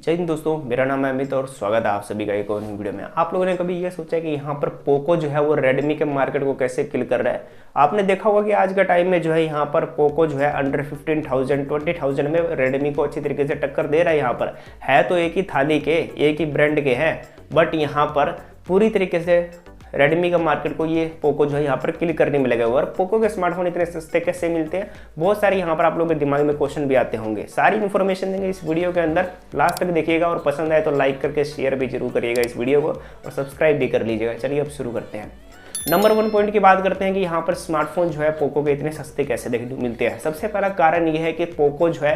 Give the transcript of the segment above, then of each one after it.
जय हिंद दोस्तों, मेरा नाम है अमित और स्वागत है आप सभी का एक और नई वीडियो में। आप लोगों ने कभी ये सोचा है कि यहाँ पर पोको जो है वो रेडमी के मार्केट को कैसे किल कर रहा है? आपने देखा होगा कि आज का टाइम में जो है यहाँ पर पोको जो है अंडर 15,000 20,000 में रेडमी को अच्छी तरीके से टक्कर दे रहा है। यहाँ पर है तो एक ही थाली के, एक ही ब्रांड के हैं, बट यहाँ पर पूरी तरीके से रेडमी का मार्केट को ये पोको जो है यहाँ पर क्लिक करने में लगा हुआ है। और पोको के स्मार्टफोन इतने सस्ते कैसे मिलते हैं, बहुत सारे यहाँ पर आप लोगों के दिमाग में क्वेश्चन भी आते होंगे। सारी इन्फॉर्मेशन देंगे इस वीडियो के अंदर, लास्ट तक देखिएगा और पसंद आए तो लाइक करके शेयर भी जरूर करिएगा इस वीडियो को और सब्सक्राइब भी कर लीजिएगा। चलिए अब शुरू करते हैं। नंबर 1 पॉइंट की बात करते हैं कि यहाँ पर स्मार्टफोन जो है पोको के इतने सस्ते कैसे देखने को मिलते हैं। सबसे पहला कारण ये है कि पोको जो है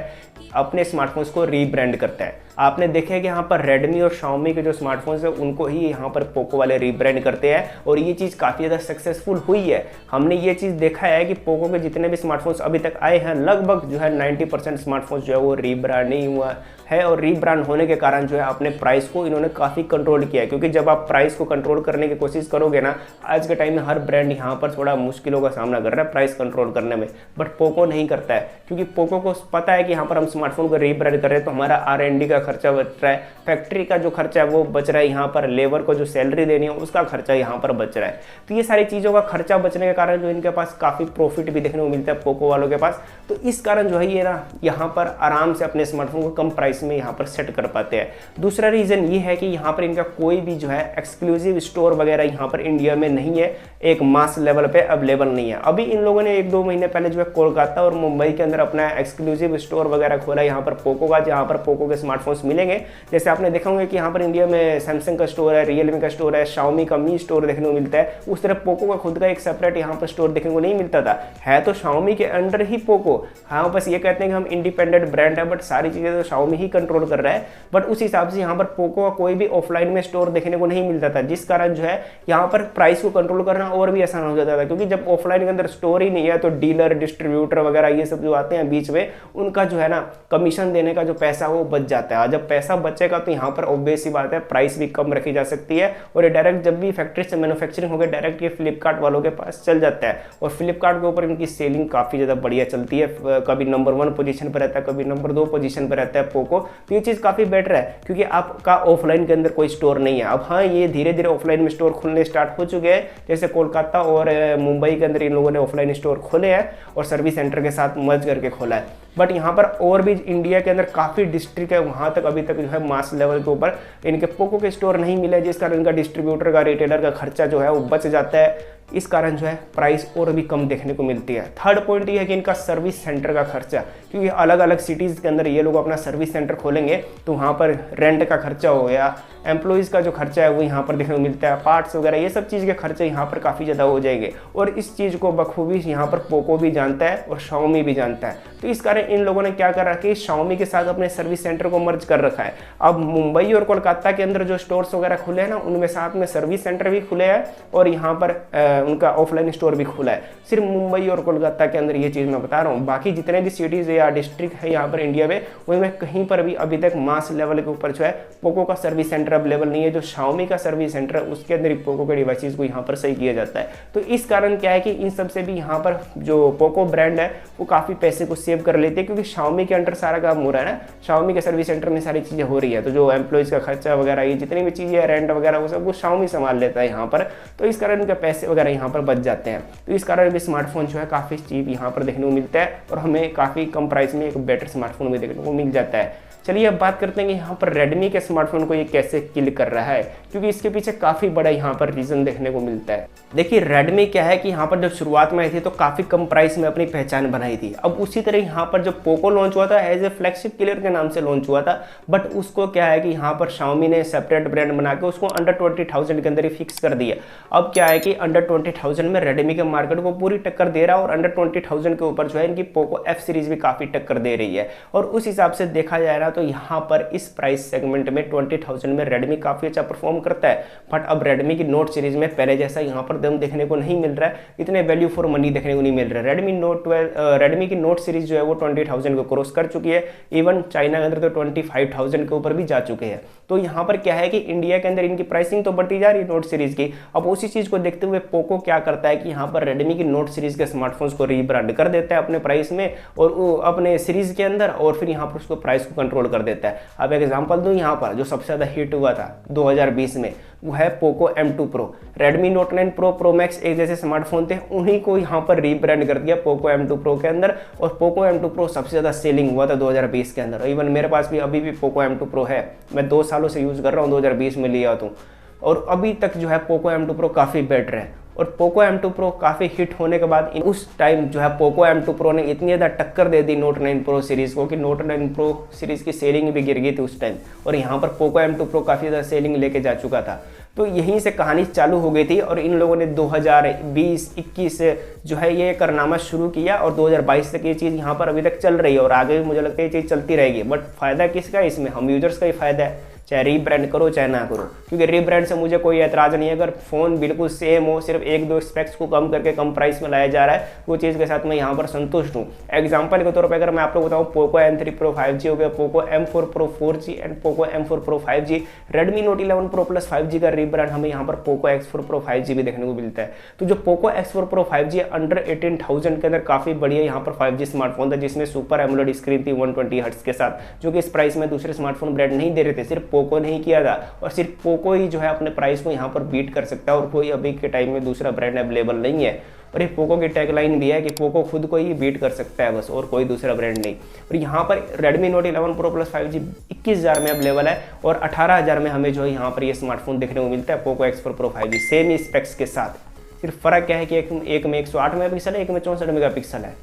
अपने स्मार्टफोन्स को रीब्रांड करता है। आपने देखा है कि यहाँ पर रेडमी और शाओमी के जो स्मार्टफोन्स है उनको ही यहाँ पर पोको वाले रीब्रांड करते हैं और ये चीज़ काफ़ी ज़्यादा सक्सेसफुल हुई है। हमने ये चीज़ देखा है कि पोको के जितने भी स्मार्टफोन्स अभी तक आए हैं लगभग जो है 90% स्मार्टफोन्स जो है वो रीब्रांड नहीं हुआ है। और रीब्रांड होने के कारण जो है अपने प्राइस को इन्होंने काफ़ी कंट्रोल किया है, क्योंकि जब आप प्राइस को कंट्रोल करने की कोशिश करोगे ना, आज के टाइम में हर ब्रांड यहाँ पर थोड़ा मुश्किलों का सामना कर रहा है प्राइस कंट्रोल करने में, बट पोको नहीं करता है। क्योंकि पोको को पता है कि यहाँ पर हम स्मार्टफोन को रीब्रांड कर रहे हैं तो हमारा R&D का खर्चा बच रहा है, फैक्ट्री का जो खर्चा है वो बच रहा है, यहाँ पर लेबर को जो सैलरी देनी है उसका खर्चा यहाँ पर बच रहा है। तो ये सारी चीज़ों का खर्चा बचने के कारण जो इनके पास काफ़ी प्रॉफिट भी देखने को मिलता है पोको वालों के पास। तो इस कारण जो है ये ना यहाँ पर आराम से अपने स्मार्टफोन को कम प्राइस में यहाँ पर सेट कर पाते हैं। दूसरा रीज़न ये है कि यहाँ पर इनका कोई भी जो है एक्सक्लूसिव स्टोर वगैरह यहाँ पर इंडिया में नहीं है, एक मास लेवल पे अवेलेबल नहीं है। अभी इन लोगों ने 1-2 महीने पहले जो है कोलकाता और मुंबई के अंदर अपना एक्सक्लूसिव स्टोर वगैरह खोला यहाँ पर पोको का, जहाँ पर पोको के स्मार्टफोन्स मिलेंगे। जैसे आपने देखा होंगे कि यहाँ पर इंडिया में सैमसंग का स्टोर है, रियलमी का स्टोर है, शाओमी का मी स्टोर देखने को मिलता है। उस तरह पोको का खुद का एक सेपरेट यहाँ पर स्टोर देखने को नहीं मिलता था। है तो शाओमी के अंडर ही पोको, हाँ बस ये कहते हैं कि हम इंडिपेंडेंट ब्रांड है, बट सारी चीज़ें तो शाओमी ही कंट्रोल कर रहा है। बट उस हिसाब से यहाँ पर पोको का कोई भी ऑफलाइन में स्टोर देखने को नहीं मिलता था, जिस कारण जो है यहाँ पर प्राइस को कंट्रोल करना और भी आसान हो जाता था। क्योंकि जब ऑफलाइन के अंदर स्टोर ही नहीं है तो डीलर डिस्ट्रीब्यूटर वगैरह ये सब जो आते हैं बीच में, उनका जो है ना कमीशन देने का जो पैसा वो बच जाता है। जब पैसा बचेगा तो यहाँ पर ऑब्वियस सी बात है प्राइस भी कम रखी जा सकती है और ये डायरेक्ट जब भी फैक्ट्री से मैन्युफैक्चरिंग हो गया डायरेक्ट ये फ्लिपकार्ट वालों के पास चल जाता है। और फ्लिपकार्ट के ऊपर इनकी सेलिंग काफ़ी ज़्यादा बढ़िया चलती है, कभी नंबर 1 पोजीशन पर रहता है, कभी नंबर 2 पोजीशन पर रहता है पोको। तो ये चीज़ काफ़ी बेटर है क्योंकि आपका ऑफलाइन के अंदर कोई स्टोर नहीं है। अब हाँ, ये धीरे धीरे ऑफलाइन में स्टोर खुलने स्टार्ट हो चुके हैं, जैसे कोलकाता और मुंबई के अंदर इन लोगों ने ऑफलाइन स्टोर खोले हैं और सर्विस सेंटर के साथ मर्ज करके खोला है। बट यहाँ पर और भी इंडिया के अंदर काफ़ी डिस्ट्रिक्ट है, वहाँ तक अभी तक जो है मास लेवल के ऊपर इनके पोको के स्टोर नहीं मिले, जिस कारण इनका डिस्ट्रीब्यूटर का रिटेलर का खर्चा जो है वो बच जाता है। इस कारण जो है प्राइस और भी कम देखने को मिलती है। थर्ड पॉइंट ये है कि इनका सर्विस सेंटर का खर्चा, क्योंकि अलग अलग सिटीज़ के अंदर ये लोग अपना सर्विस सेंटर खोलेंगे तो वहाँ पर रेंट का खर्चा हो गया, एम्प्लॉइज़ का जो खर्चा है वो यहाँ पर देखने को मिलता है, पार्ट्स वगैरह ये सब चीज़ के खर्चे यहाँ पर काफ़ी ज़्यादा हो जाएंगे। और इस चीज़ को बखूबी यहाँ पर पोको भी जानता है और शाओमी भी जानता है। तो इस कारण इन लोगों ने क्या कर रखा है, शाओमी के साथ अपने सर्विस सेंटर को मर्ज कर रखा है। अब मुंबई और कोलकाता के अंदर जो स्टोर्स वगैरह खुले हैं ना, उनमें साथ में सर्विस सेंटर भी खुले हैं और यहाँ पर उनका ऑफलाइन स्टोर भी खुला है। सिर्फ मुंबई और कोलकाता के अंदर ये चीज़ मैं बता रहा हूँ, बाकी जितने भी सिटीज़ या डिस्ट्रिक्ट है यहाँ पर इंडिया में, उनमें कहीं पर भी अभी तक मास लेवल के ऊपर जो है पोको का सर्विस सेंटर अवेलेबल नहीं है। जो शाओमी का सर्विस सेंटर है उसके अंदर ही पोको के डिवाइसेस को यहाँ पर सही किया जाता है। तो इस कारण क्या है कि इन सब से भी यहाँ पर जो पोको ब्रांड है वो काफ़ी पैसे को सेव कर लेते हैं, क्योंकि शाओमी के अंडर सारा काम हो रहा है ना, शाओमी के सर्विस सेंटर में सारी चीज़ें हो रही है। तो जो एम्प्लॉइज़ का खर्चा वगैरह ये जितनी भी चीज़ें रेंट वगैरह वो सब वो शाओमी संभाल लेता है यहाँ पर। तो इस कारण इनके पैसे वगैरह यहाँ पर बच जाते हैं। तो इस कारण भी स्मार्टफोन जो है काफ़ी चीप यहाँ पर देखने को मिलता है और हमें काफ़ी कम प्राइस में एक बेटर स्मार्टफोन भी देखने को मिल जाता है। चलिए अब बात करते हैं कि यहाँ पर रेडमी के स्मार्टफोन को ये कैसे किल कर रहा है, क्योंकि इसके पीछे काफ़ी बड़ा यहाँ पर रीज़न देखने को मिलता है। देखिए रेडमी क्या है कि यहाँ पर जब शुरुआत में आई थी तो काफ़ी कम प्राइस में अपनी पहचान बनाई थी। अब उसी तरह यहाँ पर जब पोको लॉन्च हुआ था एज ए फ्लैगशिप किलर के नाम से लॉन्च हुआ था, बट उसको क्या है कि यहाँ पर शाओमी ने सेपरेट ब्रांड बना के उसको अंडर 20,000 के अंदर ही फिक्स कर दिया। अब क्या है कि अंडर 20,000 में रेडमी के मार्केट को पूरी टक्कर दे रहा है और अंडर 20,000 के ऊपर जो है इनकी पोको F सीरीज भी काफ़ी टक्कर दे रही है। और उस हिसाब से देखा जाए ना तो यहाँ पर इस प्राइस सेगमेंट में 20,000 में रेडमी काफ़ी अच्छा परफॉर्म करता है। बट अब रेडमी की नोट सीरीज में पहले जैसा यहाँ पर दम देखने को नहीं मिल रहा है, इतने वैल्यू फॉर मनी देखने को नहीं मिल रहा है। रेडमी की नोट सीरीज जो है वो 20,000 को क्रॉस कर चुकी है, इवन चाइना के अंदर तो 25,000 के ऊपर भी जा चुके हैं। तो यहाँ पर क्या है कि इंडिया के अंदर इनकी प्राइसिंग तो बढ़ती जा रही है नोट सीरीज की। अब उसी चीज़ को देखते हुए पोको क्या करता है कि यहाँ पर रेडमी की नोट सीरीज के स्मार्टफोन्स को रीब्रांड कर देता है अपने प्राइस में और अपने सीरीज के अंदर, और फिर यहाँ पर उसको प्राइस को कंट्रोल डाउनलोड कर देता है। अब एग्जांपल दूं यहाँ पर, जो सबसे ज़्यादा हिट हुआ था 2020 में, वो है Poco M2 Pro। Redmi note 9 pro, pro max एक जैसे स्मार्टफोन थे, उन्हीं को यहाँ पर रीब्रांड कर दिया पोको M2 Pro के अंदर, और पोको M2 Pro सबसे ज़्यादा सेलिंग हुआ था 2020 के अंदर। इवन मेरे पास भी अभी भी पोको M2 Pro है, मैं 2 सालों से यूज़ कर रहा हूँ, 2020 में लिया था, और अभी तक जो है पोको M2 Pro काफ़ी बेटर है। और पोको M2 Pro काफ़ी हिट होने के बाद उस टाइम जो है पोको M2 Pro ने इतनी ज़्यादा टक्कर दे दी नोट 9 Pro सीरीज़ को कि नोट 9 Pro सीरीज़ की सेलिंग भी गिर गई थी उस टाइम, और यहाँ पर पोको M2 Pro काफ़ी ज़्यादा सेलिंग लेके जा चुका था। तो यहीं से कहानी चालू हो गई थी, और इन लोगों ने 2020-21 जो है ये कारनामा शुरू किया, और 2022 तक ये चीज़ यहाँ पर अभी तक चल रही है, और आगे भी मुझे लगता है ये चीज़ चलती रहेगी। बट फ़ायदा किसका है इसमें? हम यूजर्स का ही फ़ायदा है, चाहे रीब्रांड करो चाहे ना करो, क्योंकि रीब्रांड से मुझे कोई ऐतराज़ नहीं है। अगर फ़ोन बिल्कुल सेम हो, सिर्फ 1-2 स्पेक्स को कम करके कम प्राइस में लाया जा रहा है, वो चीज़ के साथ मैं यहाँ पर संतुष्ट हूँ। एग्जांपल के तौर पे अगर मैं आप लोग बताऊँ, पोको M3 Pro 5G हो गया, Poco M4 Pro 4G and Poco M4 Pro 5G, Redmi note 11 Pro plus 5G का रीब्रांड हमें यहाँ पर पोको X4 Pro 5G भी देखने को मिलता है। तो जो Poco X4 Pro 5G under 18,000 के अंदर काफ़ी बढ़िया यहाँ पर 5G स्मार्टफोन था, जिसमें सुपर एमोलेड स्क्रीन थी 120 हर्ट्ज के साथ, जो कि इस प्राइस में दूसरे स्मार्टफोन ब्रांड नहीं दे रहे थे, सिर्फ पोको नहीं किया था, और सिर्फ पोको ही जो है अपने प्राइस को यहाँ पर बीट कर सकता है, और कोई अभी के टाइम में दूसरा ब्रांड अवेलेबल नहीं है। और ये पोको की टैगलाइन भी है कि पोको खुद को ही बीट कर सकता है बस, और कोई दूसरा ब्रांड नहीं। और यहाँ पर Redmi note 11 Pro plus 5G 21,000 में अवेलेबल है, और 18,000 में हमें जो है यहाँ पर ये स्मार्टफोन देखने को मिलता है Poco X4 Pro 5G, same ही स्पेक्स के साथ। सिर्फ फ़र्क क्या है कि एक में 108 मेगापिक्सल है, एक में 64 मेगापिक्सल है,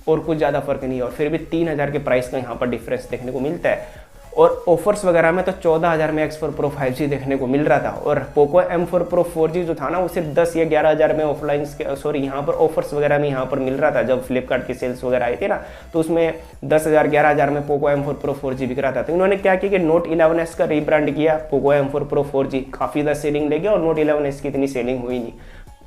और कुछ ज़्यादा फर्क नहीं है, और फिर भी 3,000 के प्राइस का यहाँ पर डिफरेंस देखने को मिलता है। और ऑफर्स वगैरह में तो 14,000 में X4 Pro 5G देखने को मिल रहा था, और पोको M4 Pro 4G जो था ना, वो सिर्फ 10 या 11,000 में ऑफलाइन यहाँ पर ऑफर्स वगैरह में यहाँ पर मिल रहा था। जब फ्लिपकार्ट की सेल्स वगैरह आई थी ना, तो उसमें 10,000 11,000 में पोको M4 Pro 4G बिक रहा था। तो इन्होंने क्या किया कि नोट 11S का रीब्रांड किया, पोको M4 Pro 4G काफ़ी ज़्यादा सेलिंग ले गया, और नोट 11S की इतनी सेलिंग हुई नहीं।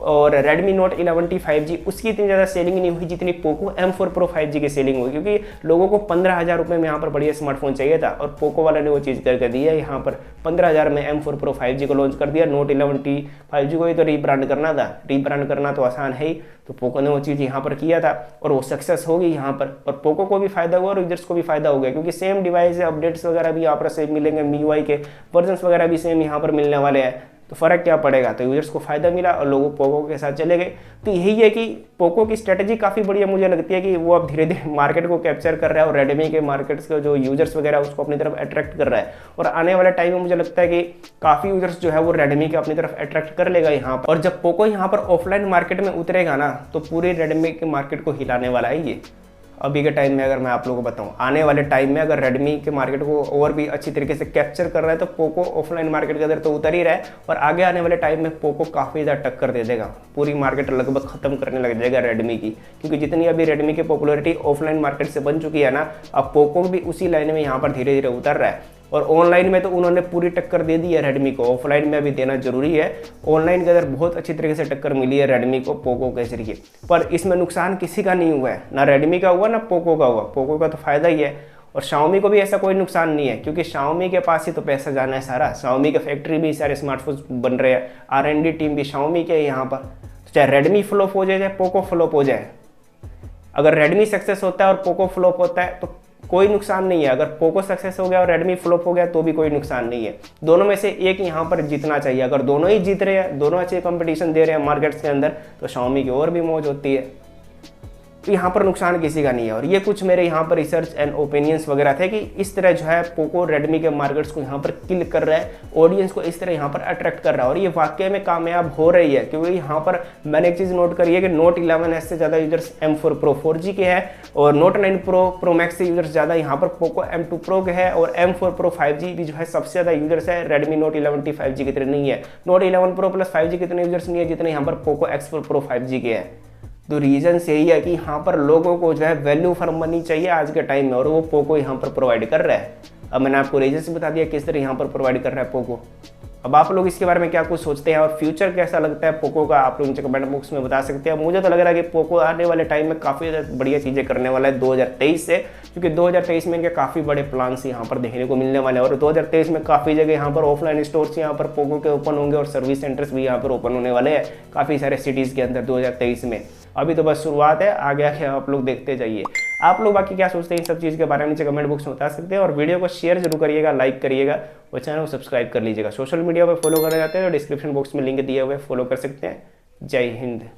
और रेडमी नोट 11T 5G उसकी इतनी ज़्यादा सेलिंग नहीं हुई जितनी पोको M4 Pro 5G की सेलिंग हुई, क्योंकि लोगों को 15,000 रुपये में यहाँ पर बढ़िया स्मार्टफोन चाहिए था, और पोको वाले ने वो चीज़ करके दी है। यहाँ पर 15,000 में M4 Pro 5G को लॉन्च कर दिया। नोट 11T 5G को ही तो रीब्रांड करना था, रीब्रांड करना तो आसान है ही, तो पोको ने वो चीज़ यहाँ पर किया था, और वो सक्सेस होगी यहाँ पर, और पोको को भी फायदा हुआ और यूजर्स को भी फायदा हो गया, क्योंकि सेम डिवाइस है, अपडेट्स वगैरह भी यहाँ पर सेम मिलेंगे, MIUI के वर्जन्स वगैरह भी सेम यहाँ पर मिलने वाले हैं। तो फ़र्क क्या पड़ेगा? तो यूजर्स को फ़ायदा मिला और लोगों पोको के साथ चले गए। तो यही है कि पोको की स्ट्रेटजी काफ़ी बढ़िया मुझे लगती है कि वो अब धीरे धीरे मार्केट को कैप्चर कर रहा है, और रेडमी के मार्केट्स के जो यूजर्स वगैरह उसको अपनी तरफ अट्रैक्ट कर रहा है, और आने वाले टाइम में मुझे लगता है कि काफ़ी यूजर्स जो है वो रेडमी के अपनी तरफ अट्रैक्ट कर लेगा यहाँ पर। और जब पोको यहाँ पर ऑफलाइन मार्केट में उतरेगा ना, तो पूरी रेडमी के मार्केट को हिलाने वाला है ये। अभी के टाइम में अगर मैं आप लोगों को बताऊं, आने वाले टाइम में अगर रेडमी के मार्केट को और भी अच्छी तरीके से कैप्चर कर रहा है, तो पोको ऑफलाइन मार्केट के अंदर तो उतर ही रहा है, और आगे आने वाले टाइम में पोको काफ़ी ज़्यादा टक्कर दे देगा, पूरी मार्केट लगभग खत्म करने लग जाएगा रेडमी की, क्योंकि जितनी अभी रेडमी की पॉपुलैरिटी ऑफलाइन मार्केट से बन चुकी है ना, अब पोको भी उसी लाइन में यहाँ पर धीरे धीरे उतर रहा है। और ऑनलाइन में तो उन्होंने पूरी टक्कर दे दी है रेडमी को, ऑफलाइन में अभी देना जरूरी है। ऑनलाइन के अंदर बहुत अच्छी तरीके से टक्कर मिली है रेडमी को पोको के जरिए, पर इसमें नुकसान किसी का नहीं हुआ है, ना रेडमी का हुआ ना पोको का हुआ। पोको का तो फायदा ही है, और शाओमी को भी ऐसा कोई नुकसान नहीं है, क्योंकि शाओमी के पास ही तो पैसा जाना है सारा। शाओमी के फैक्ट्री भी सारे स्मार्टफोन बन रहे हैं, R&D टीम भी शाओमी के है यहाँ पर। तो चाहे रेडमी फ्लॉप हो जाए चाहे पोको फ्लॉप हो जाए, अगर रेडमी सक्सेस होता है और पोको फ्लॉप होता है तो कोई नुकसान नहीं है। अगर पोको सक्सेस हो गया और रेडमी फ्लॉप हो गया तो भी कोई नुकसान नहीं है। दोनों में से एक यहाँ पर जीतना चाहिए। अगर दोनों ही जीत रहे हैं, दोनों अच्छे कंपटीशन दे रहे हैं मार्केट्स के अंदर, तो शाओमी की और भी मौज होती है। तो यहाँ पर नुकसान किसी का नहीं है। और ये कुछ मेरे यहाँ पर रिसर्च एंड ओपिनियंस वगैरह थे कि इस तरह जो है पोको रेडमी के मार्केट्स को यहाँ पर किल कर रहा है, ऑडियंस को इस तरह यहाँ पर अट्रैक्ट कर रहा है, और ये वाकई में कामयाब हो रही है। क्योंकि यहाँ पर मैंने एक चीज़ नोट करी है कि नोट 11S से ज़्यादा यूजर्स M4 Pro 4G के हैं, और नोट 9 Pro Max से यूजर्स ज़्यादा यहाँ पर पोको M2 Pro के हैं, और M4 Pro 5G भी जो है सबसे ज़्यादा यूजर्स है। रेडमी नोट 11T 5G कितने नहीं है, नोट 11 Pro प्लस 5G कितने यूजर्स नहीं है जितने यहाँ पर पोको X4 Pro 5G के हैं। तो रीज़न यही है कि यहाँ पर लोगों को जो है वैल्यू फॉर मनी चाहिए आज के टाइम में, और वो पोको यहाँ पर प्रोवाइड कर रहा है। अब मैंने आपको रीजन से बता दिया किस तरह यहाँ पर प्रोवाइड कर रहा है पोको। अब आप लोग इसके बारे में क्या कुछ सोचते हैं, और फ्यूचर कैसा लगता है पोको का, आप लोग नीचे कमेंट बॉक्स में बता सकते हैं। मुझे तो लग रहा है कि पोको आने वाले टाइम में काफ़ी बढ़िया चीज़ें करने वाला है 2023 से, क्योंकि 2023 में इनके काफ़ी बड़े प्लान्स यहाँ पर देखने को मिलने वाले हैं। और 2023 में काफ़ी जगह यहाँ पर ऑफलाइन स्टोर्स यहाँ पर पोको के ओपन होंगे, और सर्विस सेंटर्स भी यहाँ पर ओपन होने वाले हैं काफ़ी सारे सिटीज़ के अंदर 2023 में। अभी तो बस शुरुआत है, आगे आगे आप लोग देखते जाइए। आप लोग बाकी क्या सोचते हैं इन सब चीज़ के बारे में नीचे कमेंट बॉक्स में बता सकते हैं। और वीडियो को शेयर जरूर करिएगा, लाइक करिएगा और चैनल को सब्सक्राइब कर लीजिएगा। सोशल मीडिया पर फॉलो करना चाहते हैं तो डिस्क्रिप्शन बॉक्स में लिंक दिए हुए फॉलो कर सकते हैं। जय हिंद।